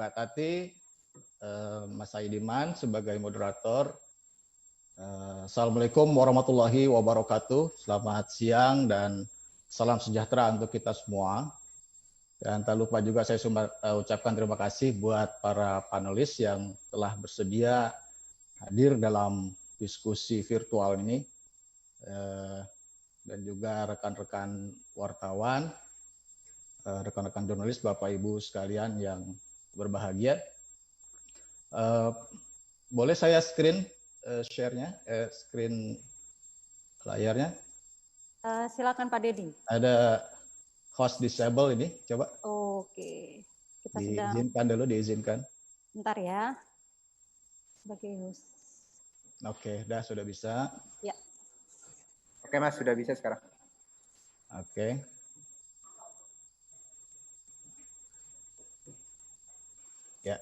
Mbak Tati, Mas Saidiman sebagai moderator. Assalamualaikum warahmatullahi wabarakatuh. Selamat siang dan salam sejahtera untuk kita semua. Dan tak lupa juga saya ucapkan terima kasih buat para panelis yang telah bersedia hadir dalam diskusi virtual ini. Dan juga rekan-rekan wartawan, rekan-rekan jurnalis, Bapak Ibu sekalian yang berbahagia. Boleh saya share-nya, screen layarnya? Silakan Pak Dedi. Ada host disable ini, coba. Oke. Kita diizinkan dulu, diizinkan. Bentar ya. Sebagai host. Oke, sudah bisa. Ya. Oke Mas, sudah bisa sekarang. Oke. Ya.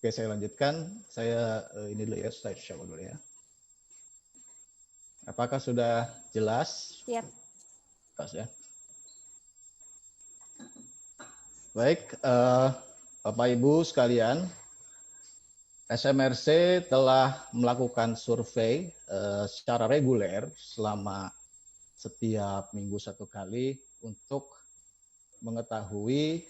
Oke, saya lanjutkan. Saya ini dulu ya, slideshow dulu ya. Apakah sudah jelas? Siap. Pas ya. Baik, Bapak Ibu sekalian, SMRC telah melakukan survei secara reguler selama setiap minggu satu kali untuk mengetahui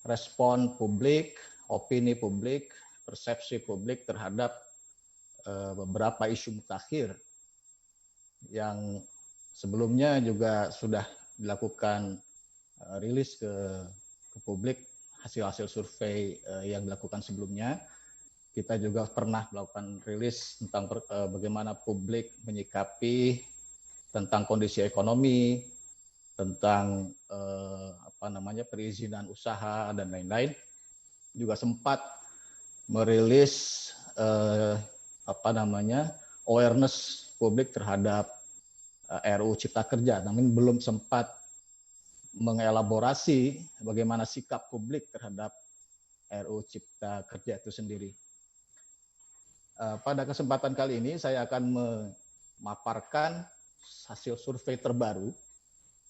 respon publik, opini publik, persepsi publik terhadap beberapa isu mutakhir yang sebelumnya juga sudah dilakukan rilis ke publik hasil-hasil survei yang dilakukan sebelumnya. Kita juga pernah melakukan rilis tentang bagaimana publik menyikapi tentang kondisi ekonomi, tentang perizinan usaha dan lain-lain. Juga sempat merilis awareness publik terhadap RUU Cipta Kerja, namun belum sempat mengelaborasi bagaimana sikap publik terhadap RUU Cipta Kerja itu sendiri. Pada kesempatan kali ini saya akan memaparkan hasil survei terbaru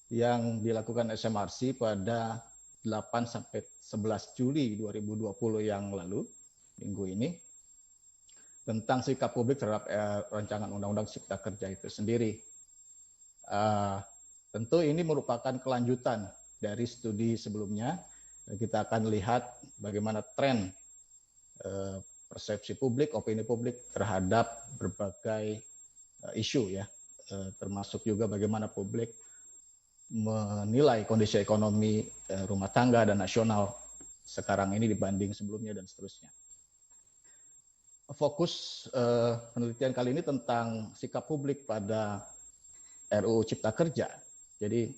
yang dilakukan SMRC pada 8 sampai 11 Juli 2020 yang lalu, minggu ini, tentang sikap publik terhadap rancangan Undang-Undang Cipta Kerja itu sendiri. Tentu ini merupakan kelanjutan dari studi sebelumnya. Kita akan lihat bagaimana tren persepsi publik, opini publik terhadap berbagai isu ya, termasuk juga bagaimana publik menilai kondisi ekonomi rumah tangga dan nasional sekarang ini dibanding sebelumnya dan seterusnya. Fokus penelitian kali ini tentang sikap publik pada RUU Cipta Kerja. Jadi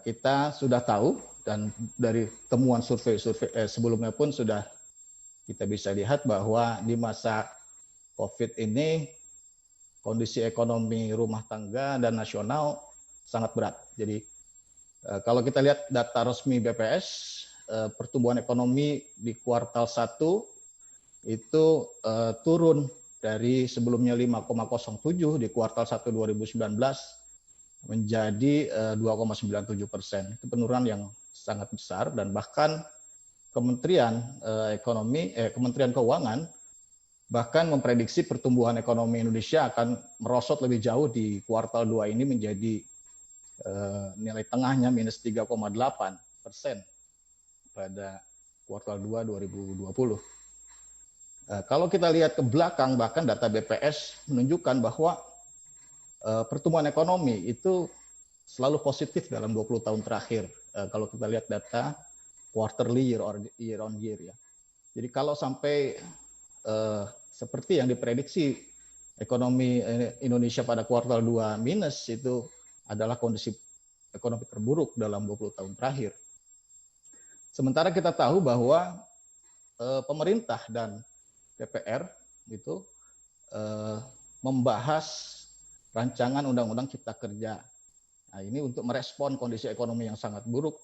kita sudah tahu dan dari temuan survei sebelumnya pun sudah kita bisa lihat bahwa di masa COVID ini kondisi ekonomi rumah tangga dan nasional sangat berat. Jadi kalau kita lihat data resmi BPS, pertumbuhan ekonomi di kuartal 1 itu turun dari sebelumnya 5,07 di kuartal 1 2019 menjadi 2,97%. Itu penurunan yang sangat besar dan bahkan Kementerian Kementerian Keuangan bahkan memprediksi pertumbuhan ekonomi Indonesia akan merosot lebih jauh di kuartal 2 ini menjadi nilai tengahnya minus 3,8% pada kuartal 2 2020. Kalau kita lihat ke belakang, bahkan data BPS menunjukkan bahwa pertumbuhan ekonomi itu selalu positif dalam 20 tahun terakhir. Kalau kita lihat data quarterly year on year ya. Jadi kalau sampai seperti yang diprediksi ekonomi Indonesia pada kuartal 2 minus, itu adalah kondisi ekonomi terburuk dalam 20 tahun terakhir. Sementara kita tahu bahwa pemerintah dan DPR itu membahas rancangan Undang-Undang Cipta Kerja. Nah, ini untuk merespon kondisi ekonomi yang sangat buruk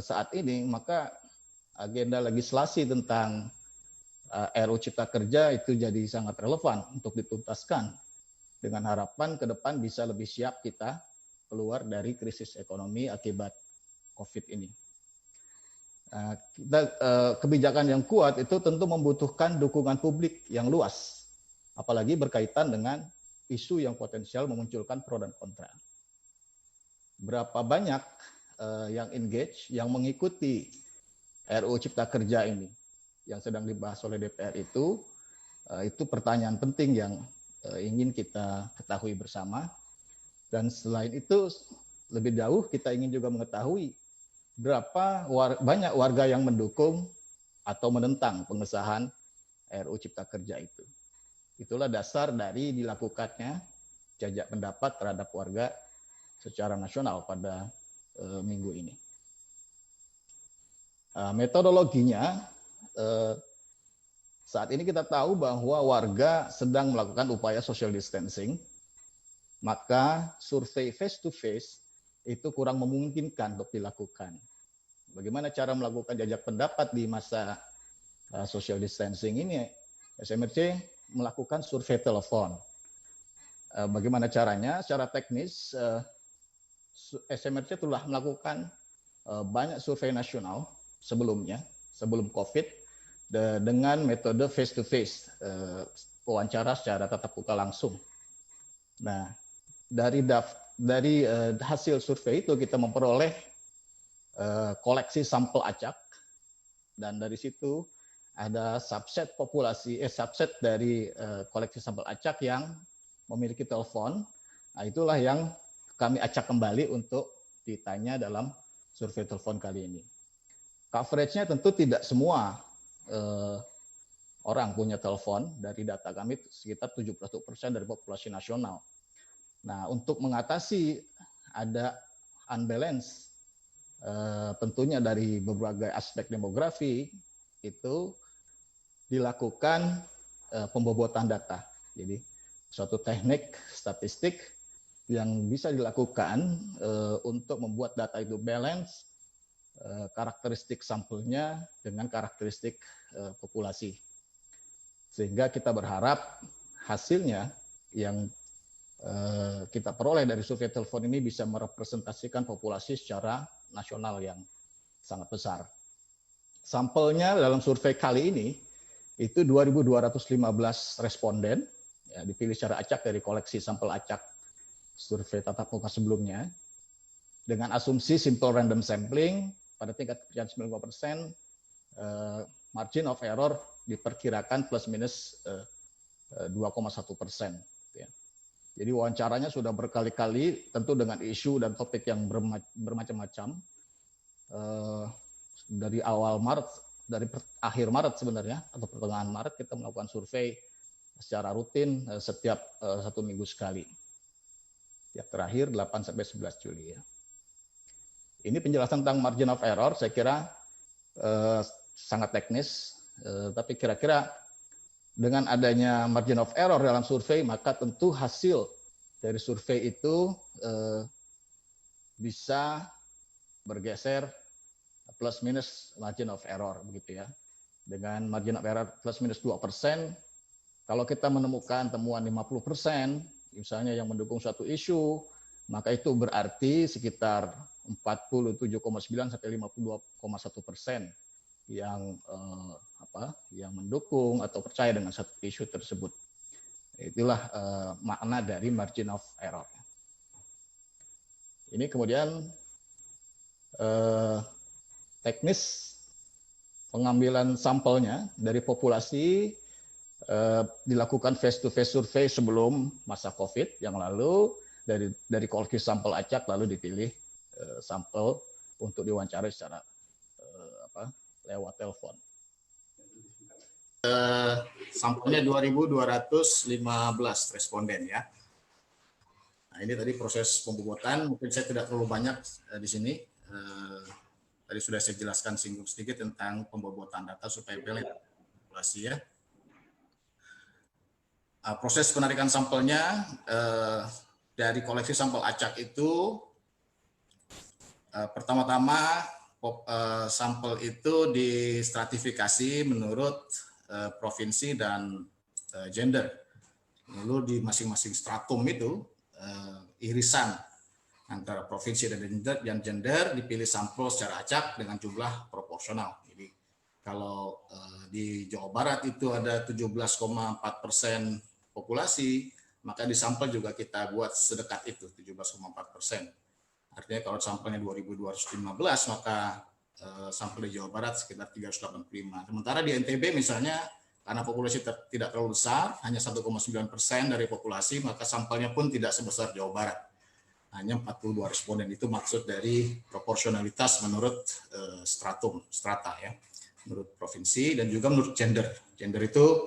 saat ini, maka agenda legislasi tentang RUU Cipta Kerja itu jadi sangat relevan untuk dituntaskan dengan harapan ke depan bisa lebih siap kita keluar dari krisis ekonomi akibat COVID ini. Kebijakan yang kuat itu tentu membutuhkan dukungan publik yang luas, apalagi berkaitan dengan isu yang potensial memunculkan pro dan kontra. Berapa banyak yang engage, yang mengikuti RUU Cipta Kerja ini yang sedang dibahas oleh DPR itu pertanyaan penting yang ingin kita ketahui bersama. Dan selain itu, lebih jauh kita ingin juga mengetahui berapa banyak warga yang mendukung atau menentang pengesahan RUU Cipta Kerja itu. Itulah dasar dari dilakukannya jajak pendapat terhadap warga secara nasional pada minggu ini. Metodologinya, saat ini kita tahu bahwa warga sedang melakukan upaya social distancing, maka survei face to face itu kurang memungkinkan untuk dilakukan. Bagaimana cara melakukan jajak pendapat di masa social distancing ini? SMRC melakukan survei telepon. Bagaimana caranya? Secara teknis, SMRC telah melakukan banyak survei nasional sebelumnya, sebelum COVID, dengan metode face to face, wawancara secara tatap muka langsung. Nah, dari hasil survei itu kita memperoleh koleksi sampel acak, dan dari situ ada subset populasi, subset dari koleksi sampel acak yang memiliki telepon. Nah, itulah yang kami acak kembali untuk ditanya dalam survei telepon kali ini. Coveragenya tentu tidak semua orang punya telepon. Dari data kami sekitar 71% dari populasi nasional. Nah, untuk mengatasi ada unbalance tentunya dari berbagai aspek demografi, itu dilakukan pembobotan data. Jadi suatu teknik statistik yang bisa dilakukan untuk membuat data itu balance, karakteristik sampelnya dengan karakteristik populasi. Sehingga kita berharap hasilnya yang kita peroleh dari survei telepon ini bisa merepresentasikan populasi secara nasional yang sangat besar. Sampelnya dalam survei kali ini itu 2.215 responden, ya, dipilih secara acak dari koleksi sampel acak survei tatap muka sebelumnya, dengan asumsi simple random sampling pada tingkat kepercayaan 95%, margin of error diperkirakan plus minus 2,1%. Jadi wawancaranya sudah berkali-kali, tentu dengan isu dan topik yang bermacam-macam. Dari awal Maret, dari akhir Maret sebenarnya, atau pertengahan Maret, kita melakukan survei secara rutin setiap 1 minggu sekali. Yang terakhir 8-11 Juli. Ya. Ini penjelasan tentang margin of error, saya kira sangat teknis, tapi kira-kira dengan adanya margin of error dalam survei, maka tentu hasil dari survei itu bisa bergeser plus minus margin of error, begitu ya. Dengan margin of error plus minus 2%, kalau kita menemukan temuan 50%, misalnya yang mendukung suatu isu, maka itu berarti sekitar 47,9 sampai 52,1% yang yang mendukung atau percaya dengan satu isu tersebut. Itulah makna dari margin of error. Ini kemudian teknis pengambilan sampelnya dari populasi dilakukan face to face survei sebelum masa COVID yang lalu, dari koleksi sampel acak lalu dipilih sampel untuk diwawancarai secara lewat telepon. Sampelnya 2.215 responden ya. Nah, ini tadi proses pembobotan, mungkin saya tidak terlalu banyak di sini. Tadi sudah saya jelaskan singgung sedikit tentang pembobotan data supaya balance populasi ya. Proses penarikan sampelnya dari koleksi sampel acak itu pertama-tama sampel itu distratifikasi menurut provinsi dan gender. Lalu di masing-masing stratum itu irisan antara provinsi dan gender dipilih sampel secara acak dengan jumlah proporsional. Jadi kalau di Jawa Barat itu ada 17,4% populasi, maka di sampel juga kita buat sedekat itu 17,4%. Artinya kalau sampelnya 2.215, maka sampel di Jawa Barat sekitar 385. Sementara di NTB misalnya, karena populasi tidak terlalu besar, hanya 1,9% dari populasi, maka sampelnya pun tidak sebesar Jawa Barat. Hanya 42 responden. Itu maksud dari proporsionalitas menurut strata ya. Menurut provinsi dan juga menurut gender. Gender itu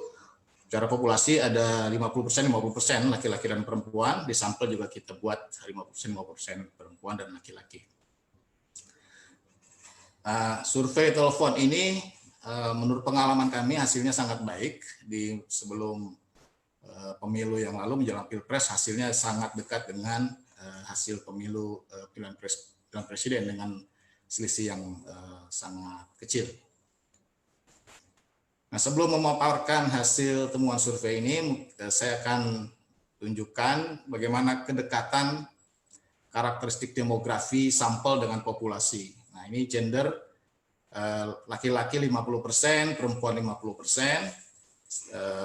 secara populasi ada 50% laki-laki dan perempuan. Di sampel juga kita buat 50% perempuan dan laki-laki. Survei telepon ini menurut pengalaman kami hasilnya sangat baik. Di sebelum pemilu yang lalu menjelang Pilpres, hasilnya sangat dekat dengan hasil pemilu pilihan presiden dengan selisih yang sangat kecil. Nah, sebelum memaparkan hasil temuan survei ini, saya akan tunjukkan bagaimana kedekatan karakteristik demografi sampel dengan populasi. Nah, ini gender, laki-laki 50%, perempuan 50%.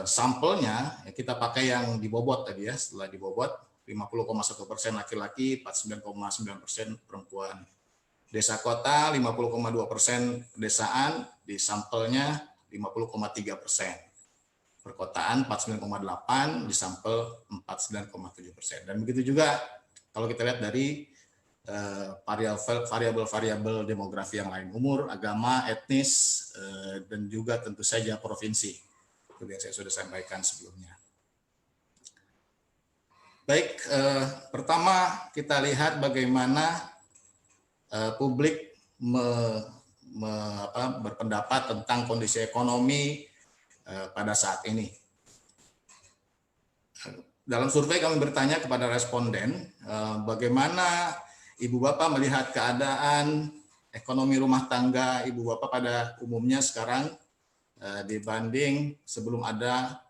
Sampelnya kita pakai yang dibobot tadi ya, setelah dibobot 50,1% laki-laki, 49,9% perempuan. Desa kota 50,2% pedesaan, di sampelnya 50,3%. Perkotaan 49,8%, di sampel 49,7%. Dan begitu juga kalau kita lihat dari variabel-variabel demografi yang lain, umur, agama, etnis, dan juga tentu saja provinsi. Itu yang saya sudah sampaikan sebelumnya. Baik, pertama kita lihat bagaimana publik berpendapat tentang kondisi ekonomi pada saat ini. Dalam survei kami bertanya kepada responden bagaimana ibu bapak melihat keadaan ekonomi rumah tangga ibu bapak pada umumnya sekarang dibanding sebelum ada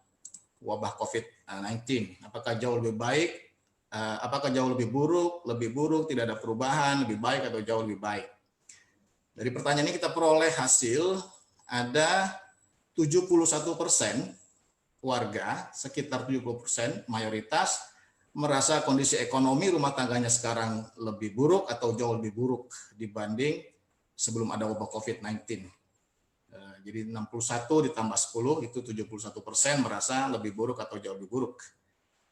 wabah COVID-19. Apakah jauh lebih baik? Apakah jauh lebih buruk, tidak ada perubahan, lebih baik atau jauh lebih baik? Dari pertanyaan ini kita peroleh hasil ada 71% warga, sekitar 70% mayoritas merasa kondisi ekonomi rumah tangganya sekarang lebih buruk atau jauh lebih buruk dibanding sebelum ada wabah COVID-19. Jadi 61 ditambah 10 itu 71% merasa lebih buruk atau jauh lebih buruk.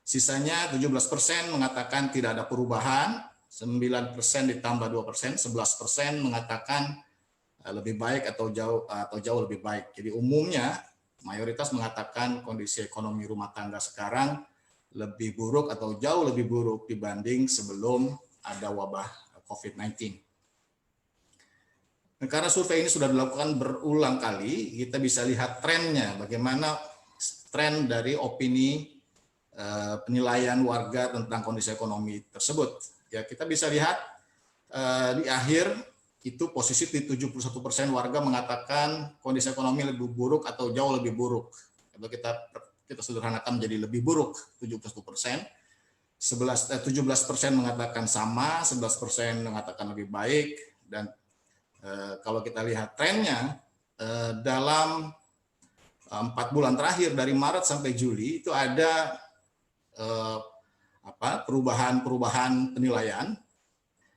Sisanya 17% mengatakan tidak ada perubahan, 9% ditambah 2%, 11% mengatakan lebih baik atau jauh lebih baik. Jadi umumnya mayoritas mengatakan kondisi ekonomi rumah tangga sekarang lebih buruk atau jauh lebih buruk dibanding sebelum ada wabah COVID-19. Nah, karena survei ini sudah dilakukan berulang kali, kita bisa lihat trennya, bagaimana tren dari opini penilaian warga tentang kondisi ekonomi tersebut. Ya, kita bisa lihat di akhir itu posisi di 71% warga mengatakan kondisi ekonomi lebih buruk atau jauh lebih buruk. Kalau kita sederhanakan menjadi lebih buruk 71%. 17% mengatakan sama, 11% mengatakan lebih baik, dan kalau kita lihat trennya dalam 4 bulan terakhir dari Maret sampai Juli itu ada perubahan penilaian.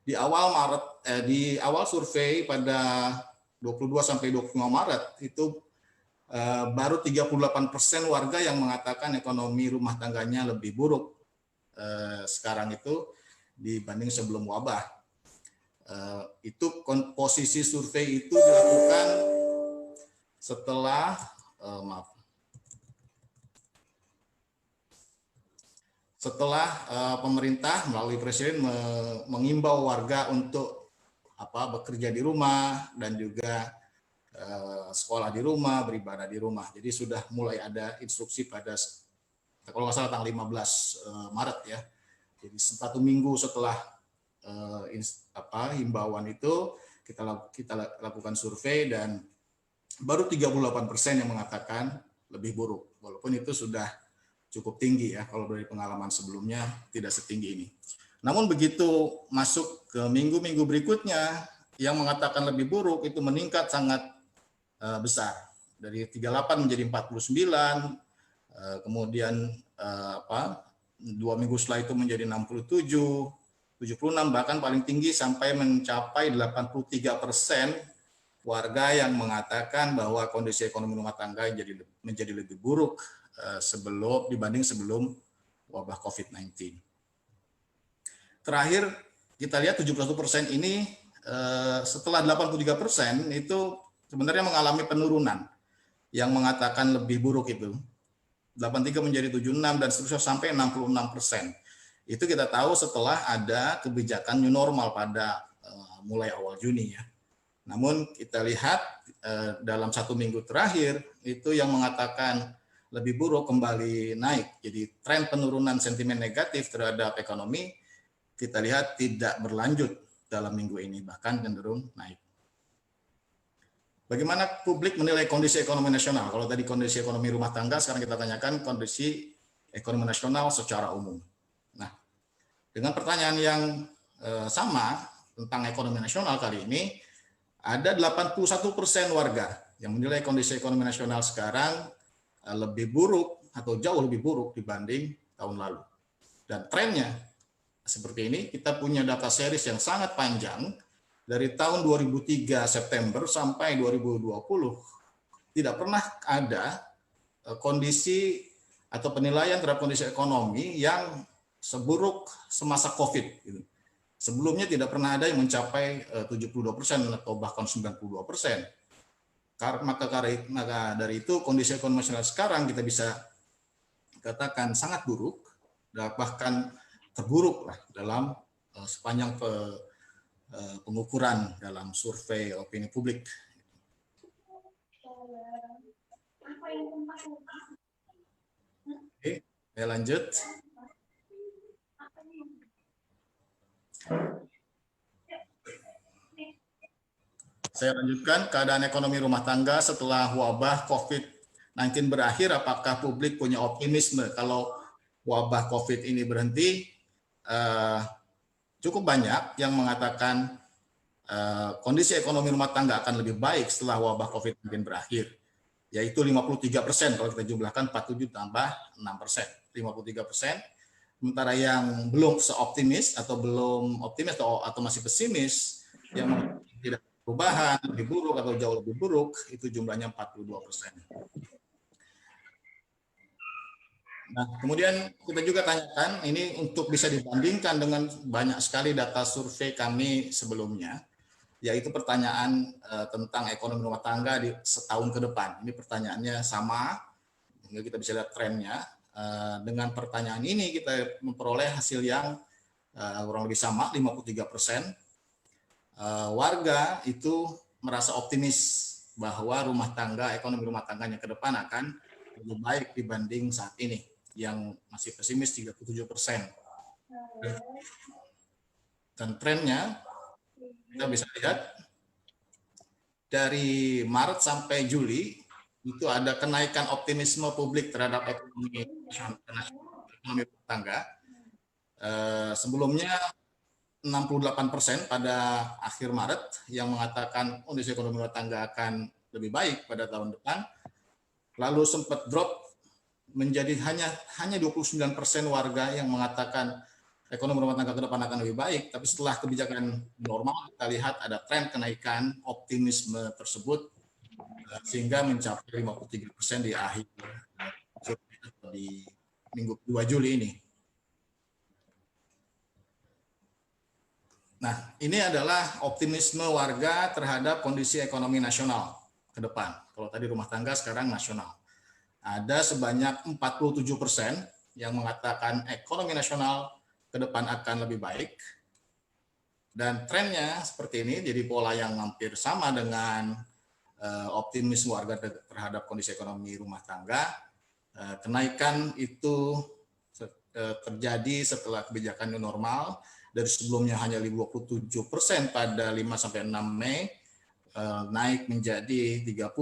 Di awal survei pada 22 sampai 25 Maret itu baru 38% warga yang mengatakan ekonomi rumah tangganya lebih buruk sekarang itu dibanding sebelum wabah. Itu posisi survei itu dilakukan setelah pemerintah melalui presiden mengimbau warga untuk bekerja di rumah dan juga sekolah di rumah, beribadah di rumah. Jadi sudah mulai ada instruksi pada, kalau nggak salah tanggal 15 Maret ya. Jadi 1 minggu setelah himbauan itu kita lakukan survei dan baru 38% yang mengatakan lebih buruk. Walaupun itu sudah cukup tinggi ya, kalau dari pengalaman sebelumnya tidak setinggi ini. Namun begitu masuk ke minggu-minggu berikutnya, yang mengatakan lebih buruk itu meningkat sangat besar. Dari 38 menjadi 49, kemudian 2 minggu setelah itu menjadi 67, 76, bahkan paling tinggi sampai mencapai 83% warga yang mengatakan bahwa kondisi ekonomi rumah tangga menjadi lebih buruk dibanding sebelum wabah COVID-19. Terakhir kita lihat 71% ini setelah 83% itu sebenarnya mengalami penurunan yang mengatakan lebih buruk itu. 83 menjadi 76 dan seterusnya sampai 66%. Itu kita tahu setelah ada kebijakan new normal pada mulai awal Juni ya. Namun kita lihat dalam 1 minggu terakhir itu yang mengatakan lebih buruk kembali naik. Jadi tren penurunan sentimen negatif terhadap ekonomi kita lihat tidak berlanjut dalam minggu ini, bahkan cenderung naik. Bagaimana publik menilai kondisi ekonomi nasional? Kalau tadi kondisi ekonomi rumah tangga, sekarang kita tanyakan kondisi ekonomi nasional secara umum. Nah, dengan pertanyaan yang sama tentang ekonomi nasional kali ini, ada 81% warga yang menilai kondisi ekonomi nasional sekarang lebih buruk atau jauh lebih buruk dibanding tahun lalu. Dan trennya seperti ini, kita punya data series yang sangat panjang, dari tahun 2003 September sampai 2020, tidak pernah ada kondisi atau penilaian terhadap kondisi ekonomi yang seburuk semasa COVID. Sebelumnya tidak pernah ada yang mencapai 72% atau bahkan 92%. Maka dari itu kondisi ekonomi nasional sekarang kita bisa katakan sangat buruk, bahkan terburuk lah dalam sepanjang pengukuran dalam survei opini publik. Oke, saya lanjut. Saya lanjutkan, keadaan ekonomi rumah tangga setelah wabah COVID-19 berakhir, apakah publik punya optimisme kalau wabah COVID ini berhenti? Cukup banyak yang mengatakan kondisi ekonomi rumah tangga akan lebih baik setelah wabah COVID-19 berakhir, yaitu 53%, kalau kita jumlahkan 47 tambah 6%, 53%. Sementara yang belum seoptimis atau belum optimis atau masih pesimis, yang tidak perubahan, lebih buruk atau jauh lebih buruk, itu jumlahnya 42%. Nah, kemudian kita juga tanyakan, ini untuk bisa dibandingkan dengan banyak sekali data survei kami sebelumnya, yaitu pertanyaan tentang ekonomi rumah tangga di setahun ke depan. Ini pertanyaannya sama, sehingga kita bisa lihat trennya. Dengan pertanyaan ini kita memperoleh hasil yang kurang lebih sama, 53%. Warga itu merasa optimis bahwa ekonomi rumah tangganya ke depan akan lebih baik dibanding saat ini. Yang masih pesimis 37%. Dan trennya kita bisa lihat dari Maret sampai Juli itu ada kenaikan optimisme publik terhadap ekonomi rumah tangga. Sebelumnya 68% pada akhir Maret yang mengatakan kondisi ekonomi rumah tangga akan lebih baik pada tahun depan. Lalu sempat drop menjadi hanya 29% warga yang mengatakan ekonomi rumah tangga ke depan akan lebih baik, tapi setelah kebijakan normal kita lihat ada tren kenaikan optimisme tersebut sehingga mencapai 53% di akhir di minggu 2 Juli ini. Nah, ini adalah optimisme warga terhadap kondisi ekonomi nasional ke depan. Kalau tadi rumah tangga, sekarang nasional. Ada sebanyak 47% yang mengatakan ekonomi nasional ke depan akan lebih baik. Dan trennya seperti ini, jadi pola yang hampir sama dengan optimisme warga terhadap kondisi ekonomi rumah tangga. Kenaikan itu terjadi setelah kebijakan new normal, dari sebelumnya hanya 27% pada 5-6 Mei, naik menjadi 30,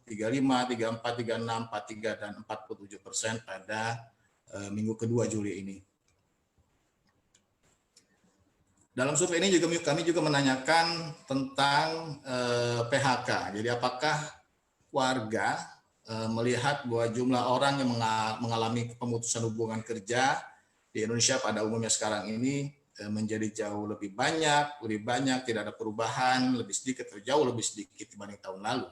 35, 34, 36, 43, dan 47% pada minggu kedua Juli ini. Dalam survei ini juga kami juga menanyakan tentang PHK. Jadi apakah warga melihat bahwa jumlah orang yang mengalami pemutusan hubungan kerja di Indonesia pada umumnya sekarang ini menjadi jauh lebih banyak, tidak ada perubahan, lebih sedikit atau jauh lebih sedikit dibanding tahun lalu.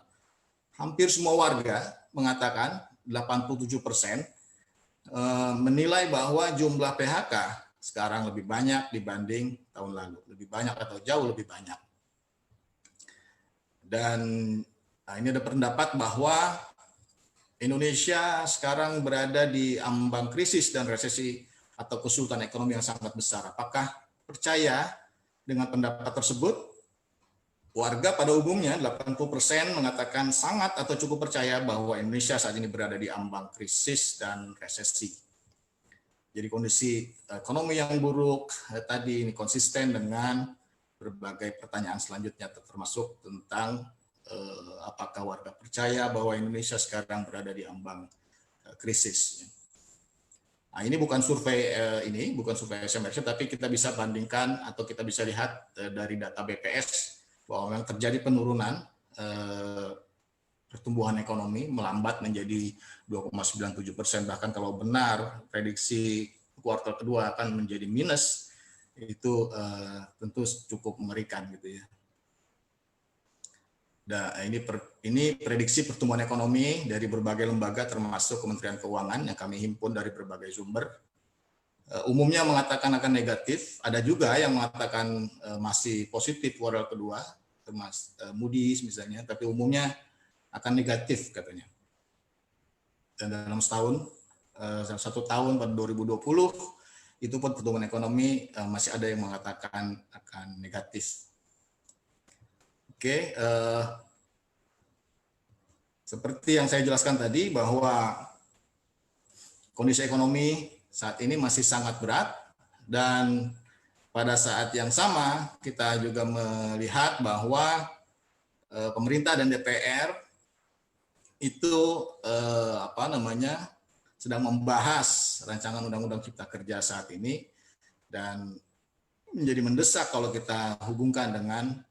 Hampir semua warga mengatakan 87% menilai bahwa jumlah PHK sekarang lebih banyak dibanding tahun lalu, lebih banyak atau jauh lebih banyak. Dan ini ada pendapat bahwa Indonesia sekarang berada di ambang krisis dan resesi atau kesulitan ekonomi yang sangat besar. Apakah percaya dengan pendapat tersebut? Warga pada umumnya 80% mengatakan sangat atau cukup percaya bahwa Indonesia saat ini berada di ambang krisis dan resesi. Jadi kondisi ekonomi yang buruk tadi ini konsisten dengan berbagai pertanyaan selanjutnya, termasuk tentang apakah warga percaya bahwa Indonesia sekarang berada di ambang krisis. Nah, ini bukan survei bukan survei SMRC, tapi kita bisa bandingkan atau kita bisa lihat dari data BPS bahwa memang terjadi penurunan pertumbuhan ekonomi melambat menjadi 2,97%. Bahkan kalau benar prediksi kuartal kedua akan menjadi minus, itu tentu cukup mengerikan gitu ya. Nah, ini prediksi pertumbuhan ekonomi dari berbagai lembaga termasuk Kementerian Keuangan yang kami himpun dari berbagai sumber. Umumnya mengatakan akan negatif, ada juga yang mengatakan masih positif kuartal kedua, termasuk Moody's misalnya, tapi umumnya akan negatif katanya. Dan dalam satu tahun pada 2020 itu pun pertumbuhan ekonomi masih ada yang mengatakan akan negatif. Oke, seperti yang saya jelaskan tadi bahwa kondisi ekonomi saat ini masih sangat berat dan pada saat yang sama kita juga melihat bahwa pemerintah dan DPR itu sedang membahas rancangan Undang-Undang Cipta Kerja saat ini dan menjadi mendesak kalau kita hubungkan dengan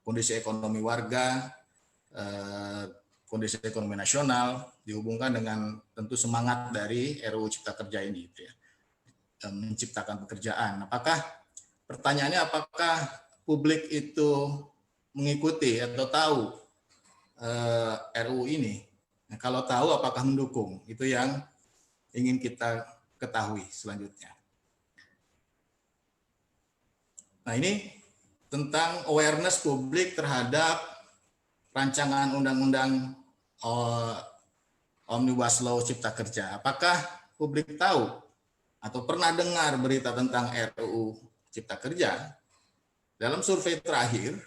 kondisi ekonomi warga, kondisi ekonomi nasional, dihubungkan dengan tentu semangat dari RUU Cipta Kerja ini, gitu ya, menciptakan pekerjaan. Pertanyaannya apakah publik itu mengikuti atau tahu RUU ini? Nah, kalau tahu apakah mendukung? Itu yang ingin kita ketahui selanjutnya. Nah, ini tentang awareness publik terhadap rancangan undang-undang Omnibus Law Cipta Kerja. Apakah publik tahu atau pernah dengar berita tentang RUU Cipta Kerja? Dalam survei terakhir,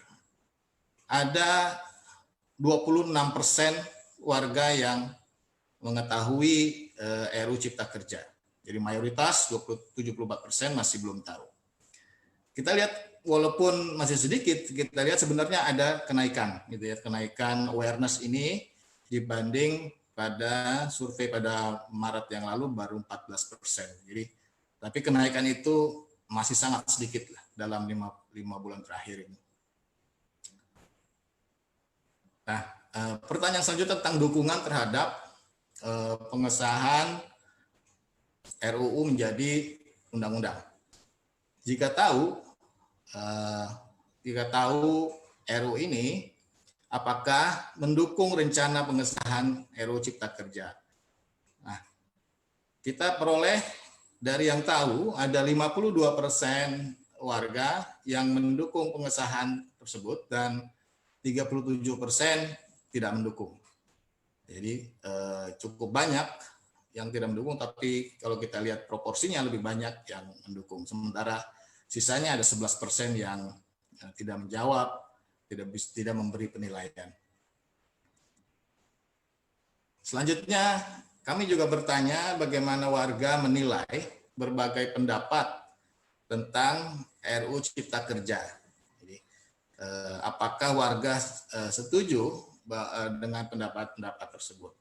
ada 26% warga yang mengetahui RUU Cipta Kerja. Jadi mayoritas 74% masih belum tahu. Kita lihat walaupun masih sedikit, kita lihat sebenarnya ada kenaikan, gitu ya, kenaikan awareness ini dibanding pada survei pada Maret yang lalu baru 14%. Jadi, tapi kenaikan itu masih sangat sedikit lah dalam 5 bulan terakhir ini. Nah, pertanyaan selanjutnya tentang dukungan terhadap pengesahan RUU menjadi undang-undang. Jika tahu RUU ini, apakah mendukung rencana pengesahan RUU Cipta Kerja? Nah, kita peroleh dari yang tahu ada 52% warga yang mendukung pengesahan tersebut dan 37% tidak mendukung. Jadi cukup banyak yang tidak mendukung, tapi kalau kita lihat proporsinya lebih banyak yang mendukung. Sementara sisanya ada 11% yang tidak menjawab, tidak memberi penilaian. Selanjutnya, kami juga bertanya bagaimana warga menilai berbagai pendapat tentang RUU Cipta Kerja. Jadi, apakah warga setuju dengan pendapat-pendapat tersebut?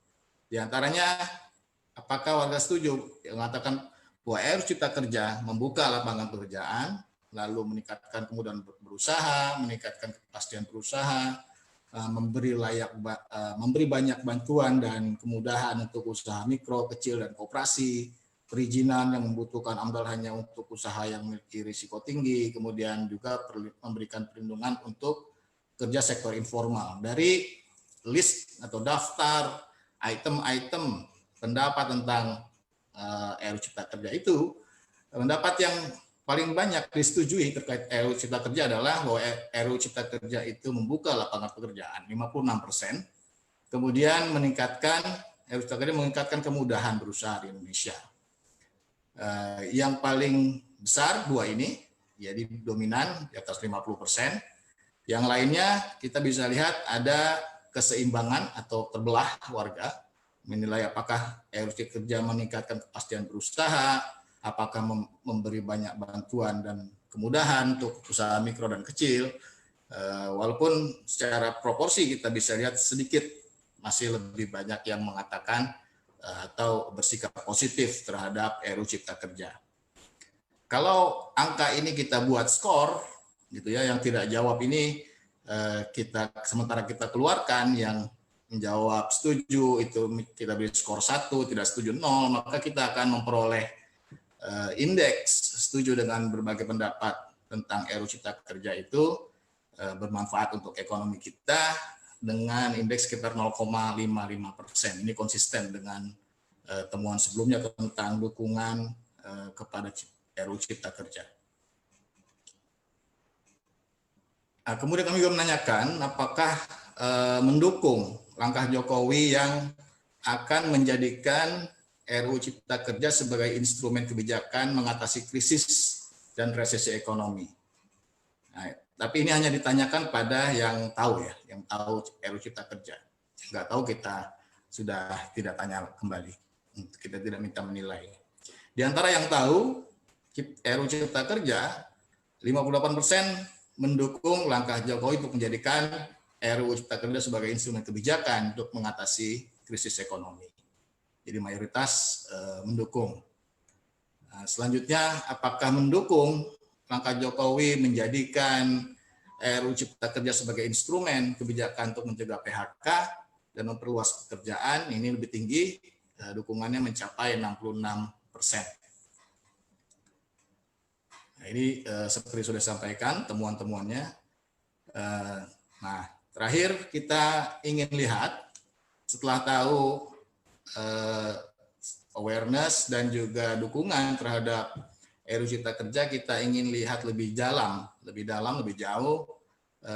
Di antaranya, apakah warga setuju yang mengatakan bahwa RUU Cipta Kerja membuka lapangan pekerjaan, lalu meningkatkan kemudahan berusaha, meningkatkan kepastian berusaha, memberi banyak bantuan dan kemudahan untuk usaha mikro, kecil, dan koperasi, perizinan yang membutuhkan AMDAL hanya untuk usaha yang memiliki risiko tinggi, kemudian juga memberikan perlindungan untuk kerja sektor informal. Dari list atau daftar item-item pendapat tentang RUU Cipta Kerja itu, pendapat yang paling banyak disetujui terkait RUU Cipta Kerja adalah bahwa RUU Cipta Kerja itu membuka lapangan pekerjaan 56%, kemudian RUU Cipta Kerja meningkatkan kemudahan berusaha di Indonesia. Yang paling besar dua ini, jadi dominan di atas 50%. Yang lainnya kita bisa lihat ada keseimbangan atau terbelah warga, menilai apakah RUU Cipta Kerja meningkatkan kepastian berusaha, apakah memberi banyak bantuan dan kemudahan untuk usaha mikro dan kecil. Walaupun secara proporsi kita bisa lihat sedikit masih lebih banyak yang mengatakan atau bersikap positif terhadap RUU Cipta Kerja. Kalau angka ini kita buat skor, gitu ya, yang tidak jawab ini sementara kita keluarkan, yang menjawab setuju itu kita beri skor 1, tidak setuju 0, maka kita akan memperoleh indeks setuju dengan berbagai pendapat tentang RUU Cipta Kerja itu bermanfaat untuk ekonomi kita dengan indeks sekitar 0,55%. Ini konsisten dengan temuan sebelumnya tentang dukungan kepada RUU Cipta Kerja. Nah, kemudian kami juga menanyakan apakah mendukung langkah Jokowi yang akan menjadikan RUU Cipta Kerja sebagai instrumen kebijakan mengatasi krisis dan resesi ekonomi. Nah, tapi ini hanya ditanyakan pada yang tahu ya, yang tahu RUU Cipta Kerja. Nggak tahu kita sudah tidak tanya kembali. Kita tidak minta menilai. Di antara yang tahu RUU Cipta Kerja, 58% mendukung langkah Jokowi untuk menjadikan RUU Cipta Kerja sebagai instrumen kebijakan untuk mengatasi krisis ekonomi. Jadi mayoritas mendukung. Nah, selanjutnya, apakah mendukung langkah Jokowi menjadikan RUU Cipta Kerja sebagai instrumen kebijakan untuk mencegah PHK dan memperluas pekerjaan? Ini lebih tinggi, dukungannya mencapai 66%. Nah, ini seperti sudah disampaikan temuan-temuannya. Nah, terakhir kita ingin lihat setelah tahu awareness dan juga dukungan terhadap RUU Cipta Kerja, kita ingin lihat lebih dalam, lebih jauh,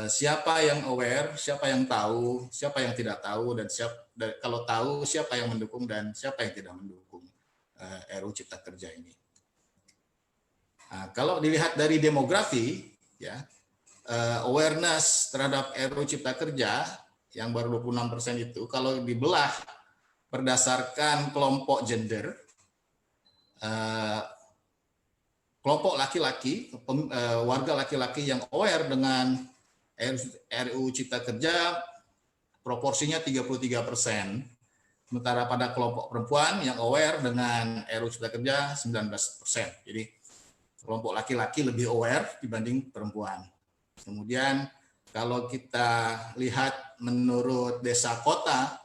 siapa yang aware, siapa yang tahu, siapa yang tidak tahu, dan kalau tahu siapa yang mendukung dan siapa yang tidak mendukung RUU Cipta Kerja ini. Nah, kalau dilihat dari demografi, ya, awareness terhadap RUU Cipta Kerja yang baru 26% itu, kalau dibelah berdasarkan kelompok gender, kelompok laki-laki, warga laki-laki yang aware dengan RUU Cipta Kerja proporsinya 33%. Sementara pada kelompok perempuan yang aware dengan RUU Cipta Kerja 19%. Jadi kelompok laki-laki lebih aware dibanding perempuan. Kemudian kalau kita lihat menurut desa kota,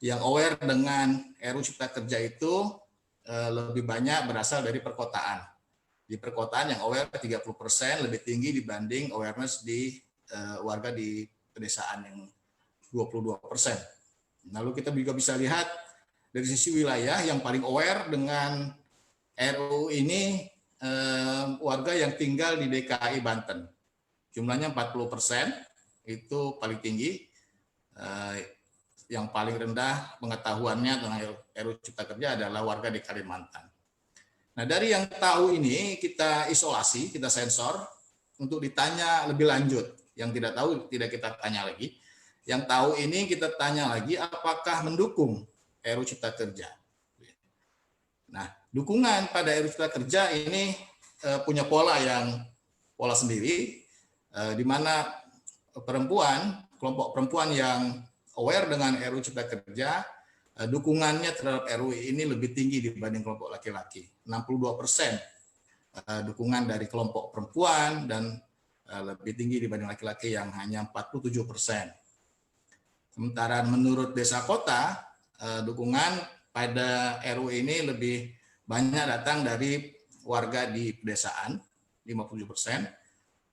yang aware dengan RUU Cipta Kerja itu lebih banyak berasal dari perkotaan. Di perkotaan yang aware 30% lebih tinggi dibanding awareness di warga di pedesaan yang 22%. Lalu kita juga bisa lihat dari sisi wilayah yang paling aware dengan RUU ini warga yang tinggal di DKI Banten. Jumlahnya 40%, itu paling tinggi. Yang paling rendah pengetahuannya tentang RUU Cipta Kerja adalah warga di Kalimantan. Nah, dari yang tahu ini kita isolasi, kita sensor untuk ditanya lebih lanjut. Yang tidak tahu tidak kita tanya lagi. Yang tahu ini kita tanya lagi apakah mendukung RUU Cipta Kerja. Nah, dukungan pada RUU Cipta Kerja ini punya pola sendiri, di mana kelompok perempuan yang aware dengan RUU Cipta Kerja, dukungannya terhadap RUU ini lebih tinggi dibanding kelompok laki-laki, 62%. dukungan dari kelompok perempuan dan lebih tinggi dibanding laki-laki yang hanya 47%. Sementara menurut desa kota, dukungan pada RUU ini lebih banyak datang dari warga di pedesaan, 57%.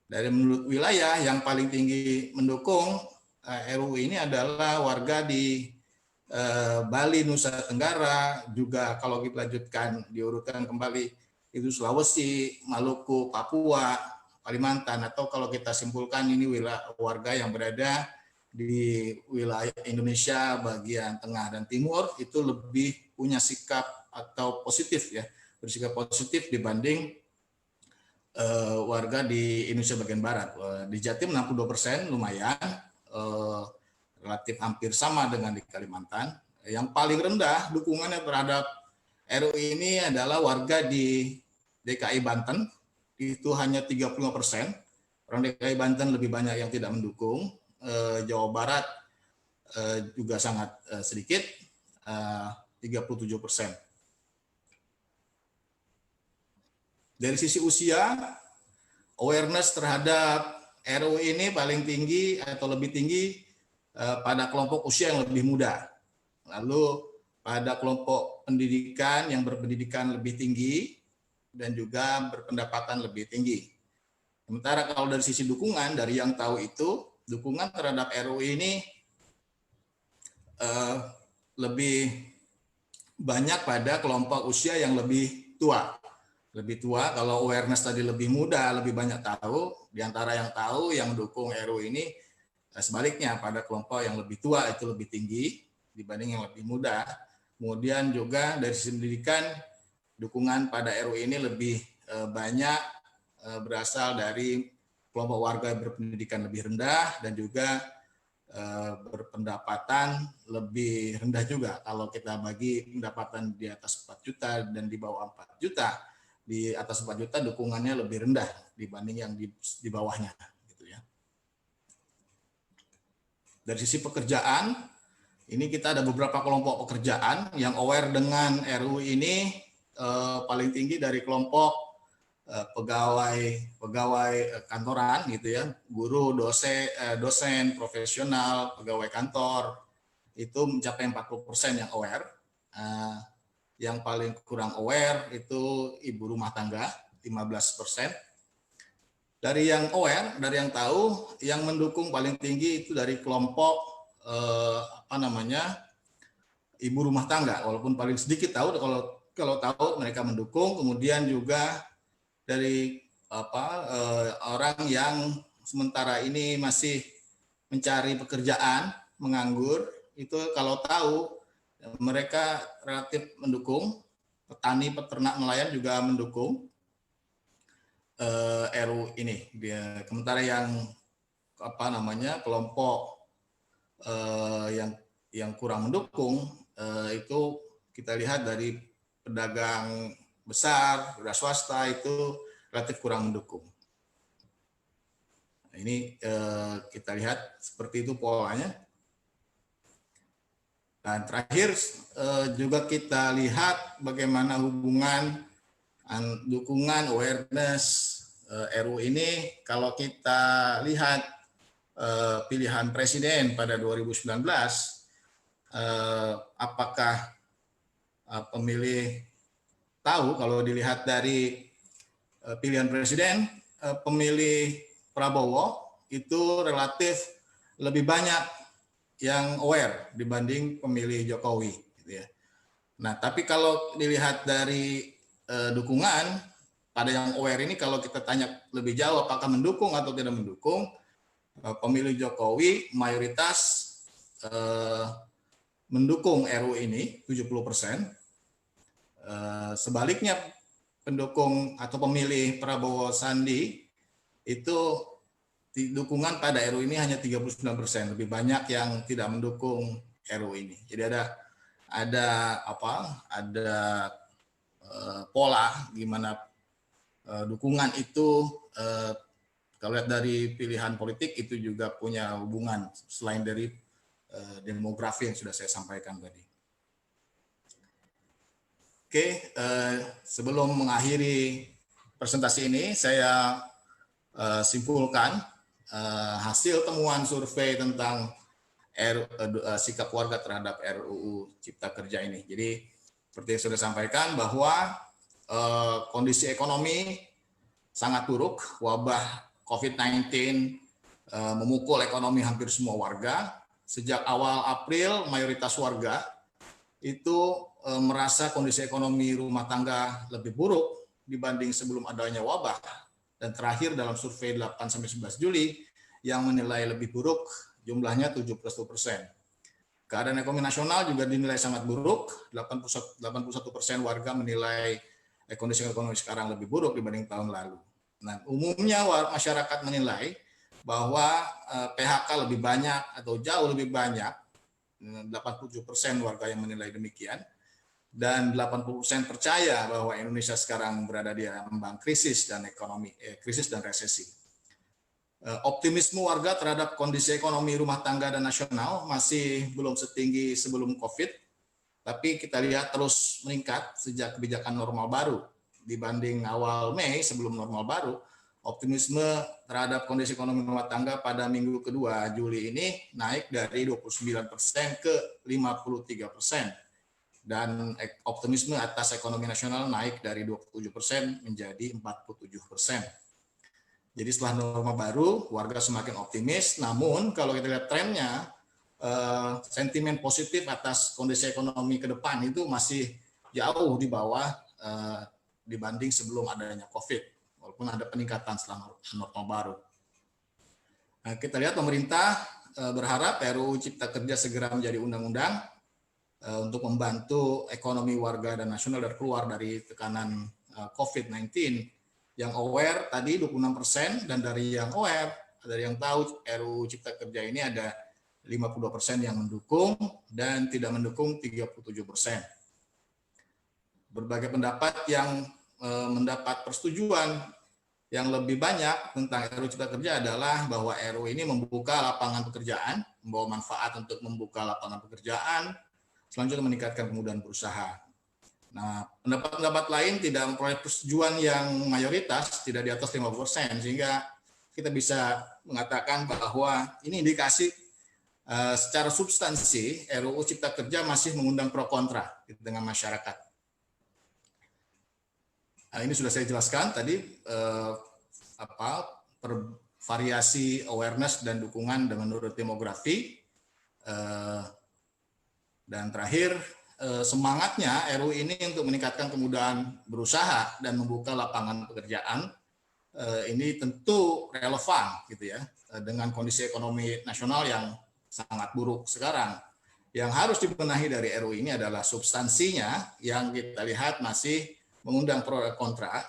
Dari menurut wilayah yang paling tinggi mendukung RUU ini adalah warga di Bali, Nusa Tenggara, juga kalau kita lanjutkan diurutkan kembali itu Sulawesi, Maluku, Papua, Kalimantan, atau kalau kita simpulkan ini warga yang berada di wilayah Indonesia bagian tengah dan timur itu lebih punya sikap atau positif ya, bersikap positif dibanding warga di Indonesia bagian barat. Di Jatim 62%, lumayan, relatif hampir sama dengan di Kalimantan. Yang paling rendah dukungannya terhadap RUU ini adalah warga di DKI Banten, itu hanya 35%. Orang DKI Banten lebih banyak yang tidak mendukung. Jawa Barat juga sangat sedikit, 37%. Dari sisi usia, awareness terhadap RUU ini paling tinggi atau lebih tinggi pada kelompok usia yang lebih muda. Lalu pada kelompok pendidikan yang berpendidikan lebih tinggi dan juga berpendapatan lebih tinggi. Sementara kalau dari sisi dukungan, dari yang tahu itu, dukungan terhadap RUU ini lebih banyak pada kelompok usia yang lebih tua. Lebih tua, kalau awareness tadi lebih muda, lebih banyak tahu. Di antara yang tahu, yang mendukung RUU ini, sebaliknya pada kelompok yang lebih tua itu lebih tinggi dibanding yang lebih muda. Kemudian juga dari sisi pendidikan, dukungan pada RUU ini lebih banyak berasal dari kelompok warga berpendidikan lebih rendah dan juga berpendapatan lebih rendah juga. Kalau kita bagi pendapatan di atas 4 juta dan di bawah 4 juta, di atas 4 juta dukungannya lebih rendah dibanding yang di bawahnya. Gitu ya. Dari sisi pekerjaan, ini kita ada beberapa kelompok pekerjaan yang aware dengan RUU ini, paling tinggi dari kelompok pegawai kantoran gitu ya, guru, dosen, profesional, pegawai kantor, itu mencapai 40% yang aware. Yang paling kurang aware itu ibu rumah tangga, 15%. Dari yang aware, dari yang tahu, yang mendukung paling tinggi itu dari kelompok ibu rumah tangga, walaupun paling sedikit tahu. Kalau tahu mereka mendukung. Kemudian juga dari orang yang sementara ini masih mencari pekerjaan, menganggur, itu kalau tahu mereka relatif mendukung. Petani, peternak, nelayan juga mendukung RUU ini. Sementara yang kelompok yang kurang mendukung itu kita lihat dari pedagang besar, udah swasta itu relatif kurang mendukung. Nah, ini kita lihat seperti itu polanya. Dan terakhir juga kita lihat bagaimana hubungan dukungan awareness RUU ini. Kalau kita lihat pilihan presiden pada 2019, apakah pemilih tahu? Kalau dilihat dari pilihan presiden, pemilih Prabowo itu relatif lebih banyak yang aware dibanding pemilih Jokowi, gitu ya. Nah, tapi kalau dilihat dari dukungan pada yang aware ini, kalau kita tanya lebih jauh apakah mendukung atau tidak mendukung, pemilih Jokowi mayoritas mendukung RUU ini 70%. Sebaliknya pendukung atau pemilih Prabowo Sandi itu dukungan pada RUU ini hanya 39%, lebih banyak yang tidak mendukung RUU ini. Jadi ada pola gimana dukungan itu kalau lihat dari pilihan politik itu juga punya hubungan selain dari demografi yang sudah saya sampaikan tadi. Oke, sebelum mengakhiri presentasi ini saya simpulkan hasil temuan survei tentang sikap warga terhadap RUU Cipta Kerja ini. Jadi seperti yang sudah sampaikan bahwa kondisi ekonomi sangat buruk, wabah COVID-19 memukul ekonomi hampir semua warga. Sejak awal April, mayoritas warga itu merasa kondisi ekonomi rumah tangga lebih buruk dibanding sebelum adanya wabah. Dan terakhir dalam survei 8-11 Juli yang menilai lebih buruk jumlahnya 71%. Keadaan ekonomi nasional juga dinilai sangat buruk, 81% warga menilai kondisi ekonomi sekarang lebih buruk dibanding tahun lalu. Nah, umumnya masyarakat menilai bahwa PHK lebih banyak atau jauh lebih banyak, 87% warga yang menilai demikian, dan 80% percaya bahwa Indonesia sekarang berada di ambang krisis dan resesi. Optimisme warga terhadap kondisi ekonomi rumah tangga dan nasional masih belum setinggi sebelum COVID, tapi kita lihat terus meningkat sejak kebijakan normal baru. Dibanding awal Mei sebelum normal baru, optimisme terhadap kondisi ekonomi rumah tangga pada minggu kedua Juli ini naik dari 29% ke 53%. Dan optimisme atas ekonomi nasional naik dari 27% menjadi 47%. Jadi setelah norma baru, warga semakin optimis. Namun kalau kita lihat trennya, sentimen positif atas kondisi ekonomi ke depan itu masih jauh di bawah dibanding sebelum adanya COVID, walaupun ada peningkatan setelah norma baru. Nah, kita lihat pemerintah berharap RUU Cipta Kerja segera menjadi undang-undang untuk membantu ekonomi warga dan nasional keluar dari tekanan COVID-19. Yang aware tadi 26%, dan dari yang aware, dari yang tahu RUU Cipta Kerja ini ada 52% yang mendukung dan tidak mendukung 37%. Berbagai pendapat yang mendapat persetujuan yang lebih banyak tentang RUU Cipta Kerja adalah bahwa RUU ini membuka lapangan pekerjaan, membawa manfaat untuk membuka lapangan pekerjaan, selanjutnya meningkatkan kemudahan berusaha. Nah, pendapat-pendapat lain tidak memperoleh persetujuan yang mayoritas, tidak di atas 50%, sehingga kita bisa mengatakan bahwa ini indikasi secara substansi RUU Cipta Kerja masih mengundang pro kontra di tengah masyarakat. Nah, ini sudah saya jelaskan tadi variasi awareness dan dukungan menurut demografi. Dan terakhir, semangatnya RUU ini untuk meningkatkan kemudahan berusaha dan membuka lapangan pekerjaan ini tentu relevan gitu ya dengan kondisi ekonomi nasional yang sangat buruk sekarang. Yang harus dibenahi dari RUU ini adalah substansinya yang kita lihat masih mengundang pro dan kontra,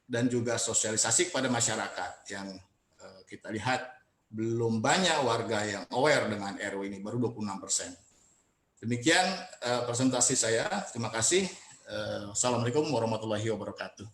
dan juga sosialisasi kepada masyarakat yang kita lihat belum banyak warga yang aware dengan RUU ini, baru 26%. Demikian presentasi saya. Terima kasih. Assalamualaikum warahmatullahi wabarakatuh.